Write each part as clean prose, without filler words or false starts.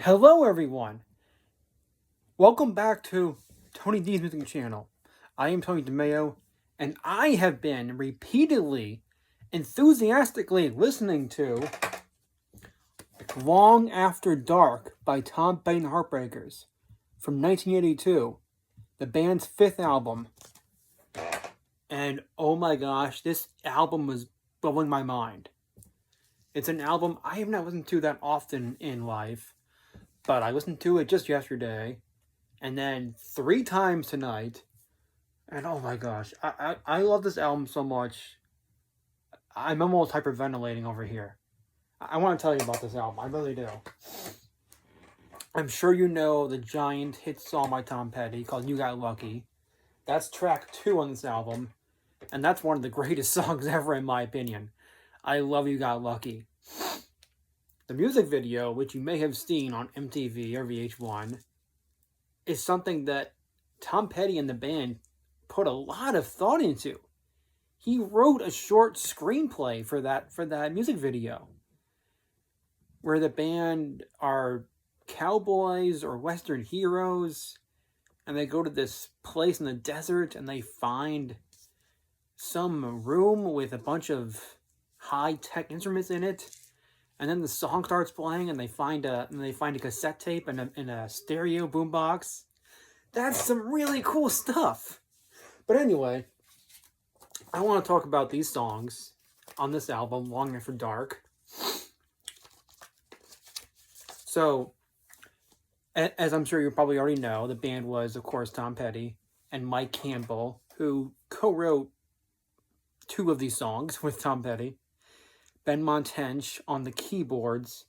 Hello everyone! Welcome back to Tony D's Music Channel. I am Tony DeMeo, and I have been repeatedly, enthusiastically listening to Long After Dark by Tom Petty and Heartbreakers from 1982, the band's fifth album. And oh my gosh, this album was blowing my mind. It's an album I have not listened to that often in life, but I listened to it just yesterday, and then 3 times tonight, and oh my gosh, I love this album so much. I'm almost hyperventilating over here. I want to tell you about this album, I really do. I'm sure you know the giant hit song by Tom Petty called You Got Lucky. That's track 2 on this album, and that's one of the greatest songs ever in my opinion. I love You Got Lucky. The music video, which you may have seen on MTV or VH1, is something that Tom Petty and the band put a lot of thought into. He wrote a short screenplay for that music video, where the band are cowboys or Western heroes, and they go to this place in the desert and they find some room with a bunch of high-tech instruments in it, and then the song starts playing and they find a cassette tape and a stereo boombox. That's some really cool stuff. But anyway, I want to talk about these songs on this album, Long After Dark. So, as I'm sure you probably already know, the band was, of course, Tom Petty and Mike Campbell, who co-wrote 2 of these songs with Tom Petty. Ben Montench on the keyboards.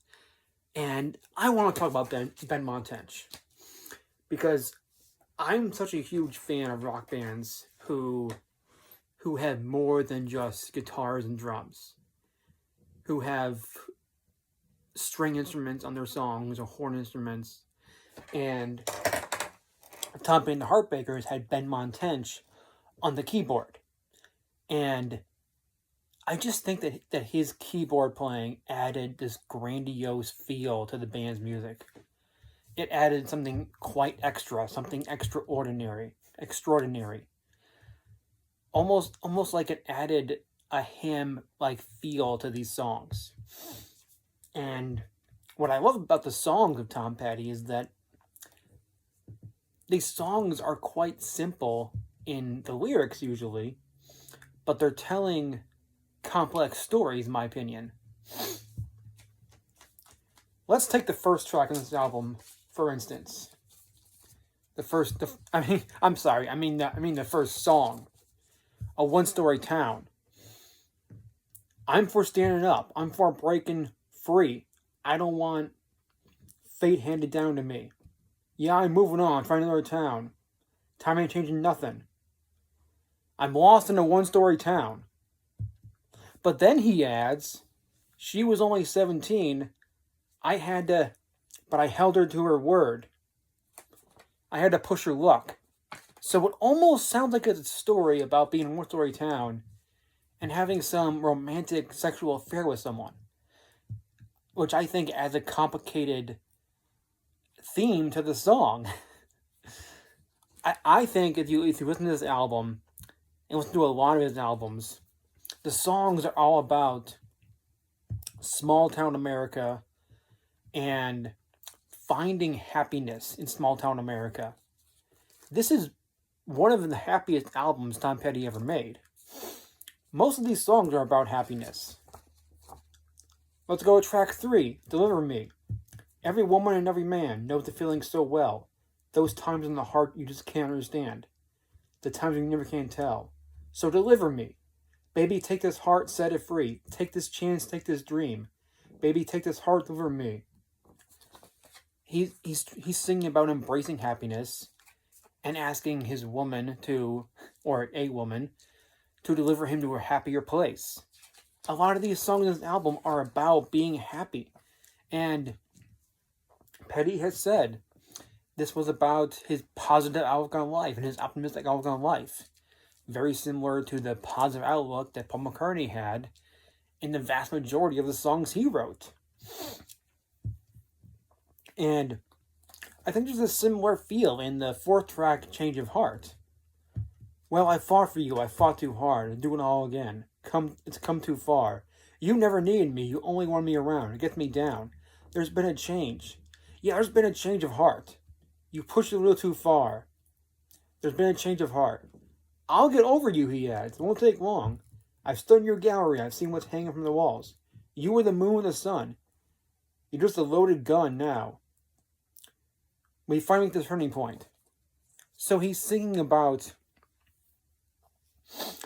And I want to talk about Ben Montench, because I'm such a huge fan of rock bands who have more than just guitars and drums, who have string instruments on their songs or horn instruments. And Tom Petty and the Heartbreakers had Ben Montench on the keyboard. And I just think that his keyboard playing added this grandiose feel to the band's music. It added something quite extra, something extraordinary. Almost like it added a hymn-like feel to these songs. And what I love about the songs of Tom Petty is that these songs are quite simple in the lyrics usually, but they're telling complex stories, in my opinion. Let's take the first track on this album, for instance. The first song, A One-Story Town. I'm for standing up. I'm for breaking free. I don't want fate handed down to me. Yeah, I'm moving on, find another town. Time ain't changing nothing. I'm lost in a one-story town. But then he adds, she was only 17. I held her to her word. I had to push her luck. So it almost sounds like a story about being in a one-story town and having some romantic sexual affair with someone, which I think adds a complicated theme to the song. I think if you listen to this album and listen to a lot of his albums, the songs are all about small town America and finding happiness in small town America. This is one of the happiest albums Tom Petty ever made. Most of these songs are about happiness. Let's go to track 3, Deliver Me. Every woman and every man knows the feeling so well. Those times in the heart you just can't understand. The times you never can tell. So deliver me. Baby, take this heart, set it free. Take this chance, take this dream. Baby, take this heart, deliver me. He's singing about embracing happiness and asking his woman or a woman, to deliver him to a happier place. A lot of these songs in this album are about being happy. And Petty has said this was about his positive outlook on life and his optimistic outlook on life. Very similar to the positive outlook that Paul McCartney had in the vast majority of the songs he wrote. And I think there's a similar feel in the fourth track, Change of Heart. Well, I fought for you, I fought too hard, and do it all again. It's come too far. You never needed me, you only wanted me around, it gets me down. There's been a change. Yeah, there's been a change of heart. You pushed it a little too far. There's been a change of heart. I'll get over you, he adds. It won't take long. I've stood in your gallery, I've seen what's hanging from the walls. You were the moon and the sun. You're just a loaded gun now. We finally make this turning point. So he's singing about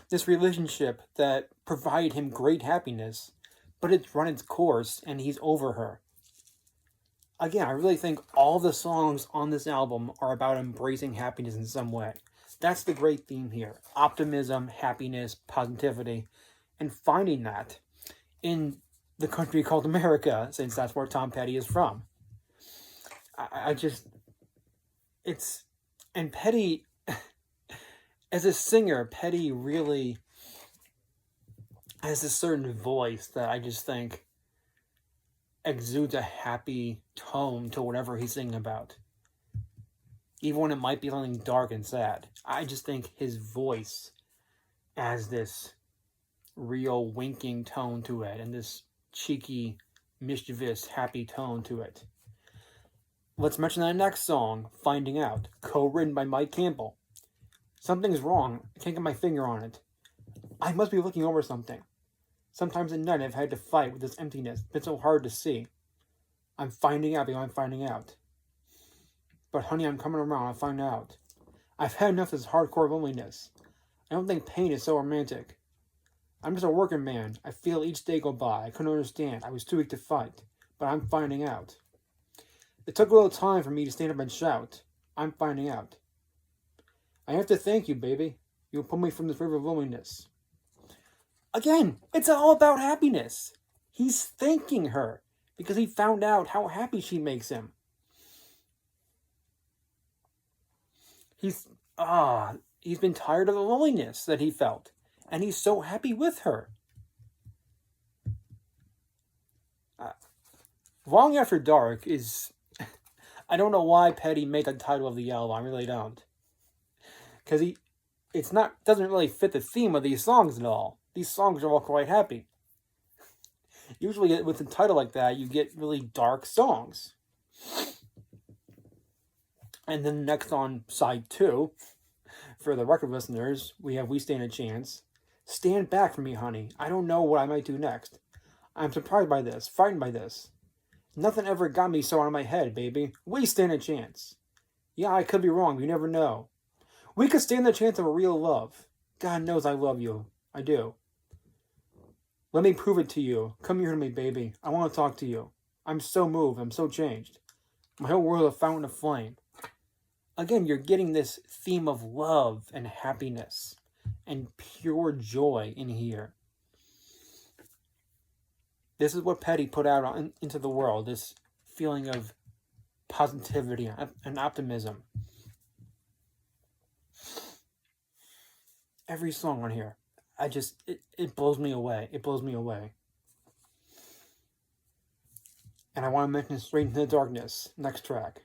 this relationship that provided him great happiness, but it's run its course and he's over her. Again, I really think all the songs on this album are about embracing happiness in some way. That's the great theme here. Optimism, happiness, positivity, and finding that in the country called America, since that's where Tom Petty is from. And Petty, as a singer, Petty really has a certain voice that I just think exudes a happy tone to whatever he's singing about. Even when it might be something dark and sad. I just think his voice has this real winking tone to it, and this cheeky, mischievous, happy tone to it. Let's mention that next song, Finding Out, co-written by Mike Campbell. Something's wrong. I can't get my finger on it. I must be looking over something. Sometimes at night I've had to fight with this emptiness. It's been so hard to see. I'm finding out because I'm finding out. But honey, I'm coming around. I'll find out. I've had enough of this hardcore loneliness. I don't think pain is so romantic. I'm just a working man. I feel each day go by. I couldn't understand. I was too weak to fight. But I'm finding out. It took a little time for me to stand up and shout. I'm finding out. I have to thank you, baby. You pulled me from this river of loneliness. Again, it's all about happiness. He's thanking her because he found out how happy she makes him. He's been tired of the loneliness that he felt, and he's so happy with her. Long After Dark is... I don't know why Petty made the title of the album. I really don't. Because doesn't really fit the theme of these songs at all. These songs are all quite happy. Usually with a title like that, you get really dark songs. And then next on side 2, for the record listeners, we have We Stand a Chance. Stand back from me, honey. I don't know what I might do next. I'm surprised by this, frightened by this. Nothing ever got me so out of my head, baby. We stand a chance. Yeah, I could be wrong. You never know. We could stand the chance of a real love. God knows I love you. I do. Let me prove it to you. Come here to me, baby. I want to talk to you. I'm so moved. I'm so changed. My whole world is a fountain of flame. Again, you're getting this theme of love and happiness and pure joy in here. This is what Petty put out into the world, this feeling of positivity and optimism. Every song on here, it blows me away. It blows me away. And I want to mention Straight Into the Darkness, next track.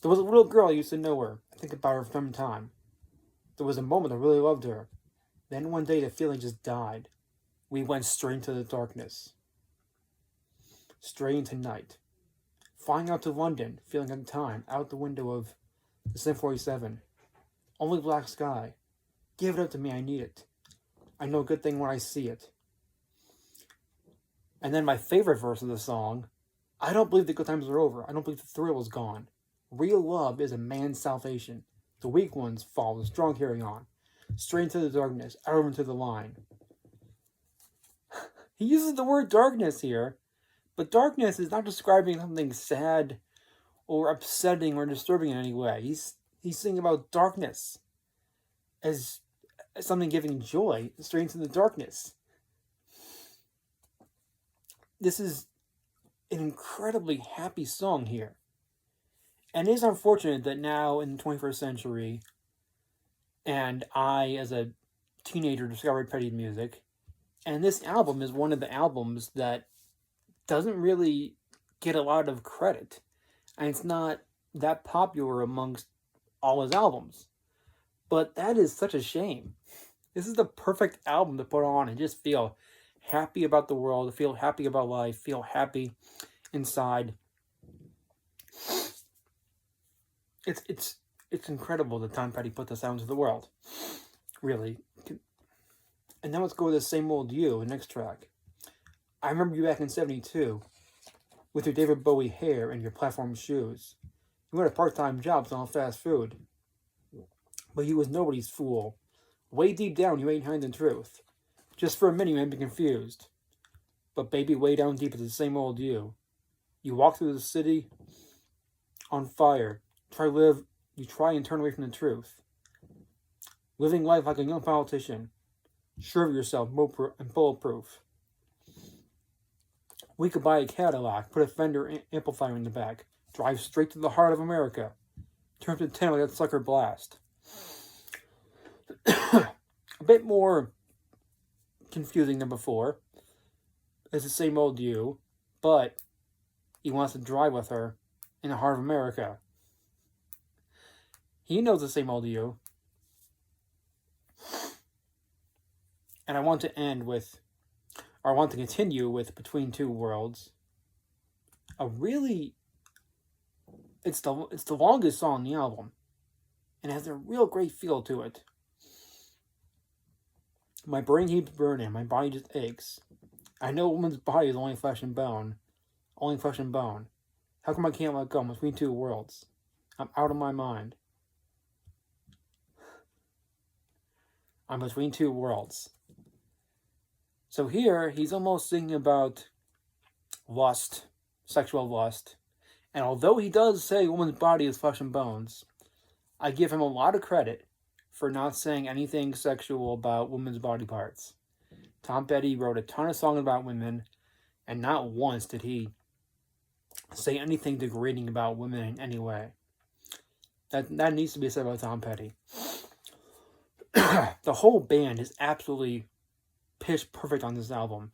There was a little girl I used to know her. I think about her from time. There was a moment I really loved her. Then one day the feeling just died. We went straight into the darkness. Straight into night. Flying out to London, feeling like time, out the window of the 747. Only black sky. Give it up to me, I need it. I know a good thing when I see it. And then my favorite verse of the song, I don't believe the good times are over. I don't believe the thrill is gone. Real love is a man's salvation. The weak ones fall, the strong carry on. Straight into the darkness, out into the line. He uses the word darkness here, but darkness is not describing something sad or upsetting or disturbing in any way. He's singing about darkness as something giving joy straight into the darkness. This is an incredibly happy song here. And it is unfortunate that now in the 21st century, and I, as a teenager, discovered Petty's music, and this album is one of the albums that doesn't really get a lot of credit. and it's not that popular amongst all his albums. But that is such a shame. This is the perfect album to put on and just feel happy about the world, feel happy about life, feel happy inside. It's incredible that Tom Petty put this out into the world. Really. And now let's go with the Same Old You, the next track. I remember you back in 72 with your David Bowie hair and your platform shoes. You had a part-time job selling fast food. But you was nobody's fool. Way deep down, you ain't hiding the truth. Just for a minute, you may be confused. But baby, way down deep, it's the same old you. You walk through the city on fire. You try and turn away from the truth. Living life like a young politician. Sure of yourself and bulletproof. We could buy a Cadillac, put a Fender amplifier in the back, drive straight to the heart of America. Turn up to 10 like that sucker blast. A bit more confusing than before. It's the same old you, but he wants to drive with her in the heart of America. He knows the same old you. And I want to continue with Between Two Worlds. It's the longest song on the album, and it has a real great feel to it. My brain keeps burning, my body just aches. I know a woman's body is only flesh and bone. Only flesh and bone. How come I can't let go? I'm between two worlds. I'm out of my mind. I'm between two worlds. So here, he's almost singing about lust, sexual lust. And although he does say a woman's body is flesh and bones, I give him a lot of credit for not saying anything sexual about women's body parts. Tom Petty wrote a ton of songs about women, and not once did he say anything degrading about women in any way. That needs to be said about Tom Petty. The whole band is absolutely pitch perfect on this album.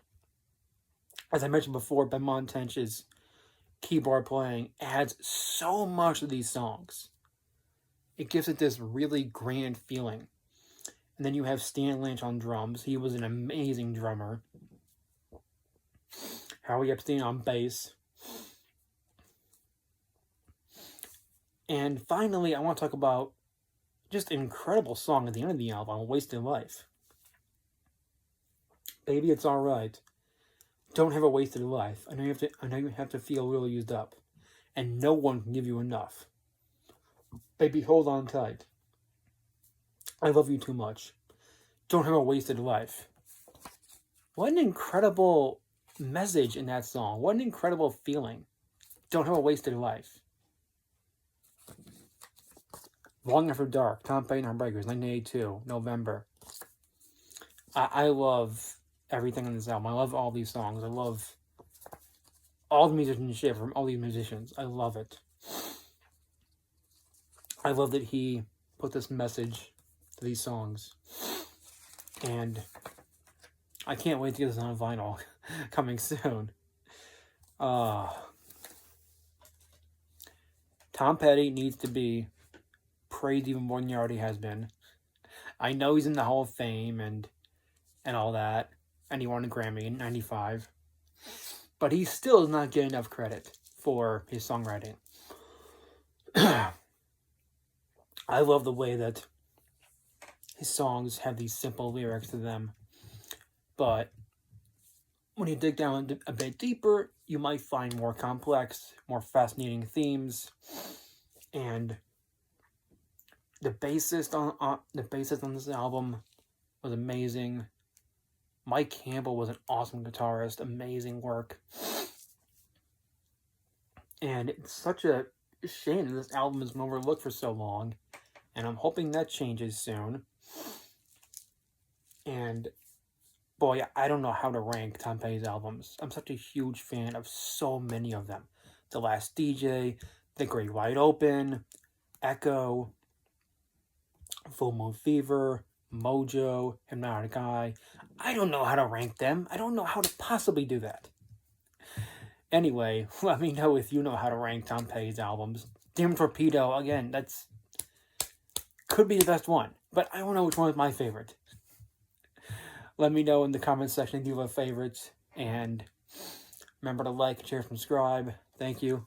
As I mentioned before, Ben Montench's keyboard playing adds so much to these songs. It gives it this really grand feeling. And then you have Stan Lynch on drums. He was an amazing drummer. Howie Epstein on bass. And finally, I want to talk about just an incredible song at the end of the album, Wasted Life. Baby, it's alright. Don't have a wasted life. I know you have to feel really used up. And no one can give you enough. Baby, hold on tight. I love you too much. Don't have a wasted life. What an incredible message in that song. What an incredible feeling. Don't have a wasted life. Long After Dark, Tom Petty and Heartbreakers, 1982, November. I love everything in this album. I love all these songs. I love all the musicianship from all these musicians. I love it. I love that he put this message to these songs. And I can't wait to get this on vinyl coming soon. Tom Petty needs to be praised even more than he already has been. I know he's in the Hall of Fame and all that, and he won a Grammy in 95. But he still does not get enough credit for his songwriting. I love the way that his songs have these simple lyrics to them. But when you dig down a bit deeper, you might find more complex, more fascinating themes. And the bassist on this album was amazing. Mike Campbell was an awesome guitarist, amazing work. And it's such a shame that this album has been overlooked for so long. And I'm hoping that changes soon. And boy, I don't know how to rank Tom Petty's albums. I'm such a huge fan of so many of them. The Last DJ, The Great Wide Open, Echo, Full Moon Fever, Mojo, Hypnotic Eye. I don't know how to rank them. I don't know how to possibly do that. Anyway, let me know if you know how to rank Tom Petty's albums. Demon Torpedo, again, that's could be the best one, but I don't know which one is my favorite. Let me know in the comments section if you have favorites, and remember to like, share, subscribe. Thank you.